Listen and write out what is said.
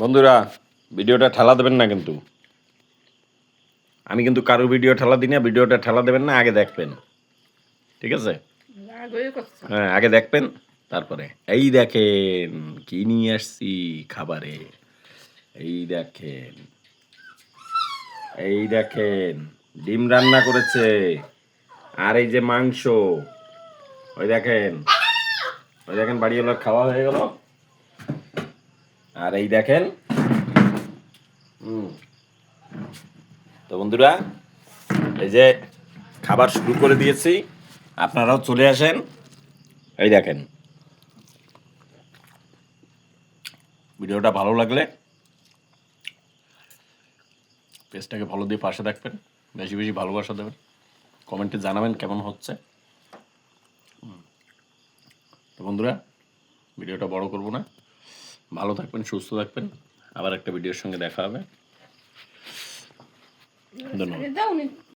বন্ধুরা ভিডিওটা ঠেলা দেবেন না কিন্তু, আমি কিন্তু কারোর ভিডিও ঠেলা দিই না। ভিডিওটা ঠেলা দেবেন না, আগে দেখবেন, ঠিক আছে? হ্যাঁ, আগে দেখবেন তারপরে। এই দেখেন কি নিয়ে আসছি খাবারে, এই দেখেন, এই দেখেন ডিম রান্না করেছে, আর এই যে মাংস, ওই দেখেন, ওই দেখেন বাড়িওয়ালার খাওয়া হয়ে গেল। আর এই দেখেন, তো বন্ধুরা এই যে খাবার শুরু করে দিয়েছি, আপনারাও চলে আসেন। এই দেখেন, ভিডিওটা ভালো লাগলে পেজটাকে ফলো দিয়ে পাশে থাকবেন, বেশি বেশি ভালোবাসা দেবেন, কমেন্টে জানাবেন কেমন হচ্ছে। তো বন্ধুরা ভিডিওটা বড় করব না, ভালো থাকবেন, সুস্থ থাকবেন, আবার একটা ভিডিওর সঙ্গে দেখা হবে। ধন্যবাদ।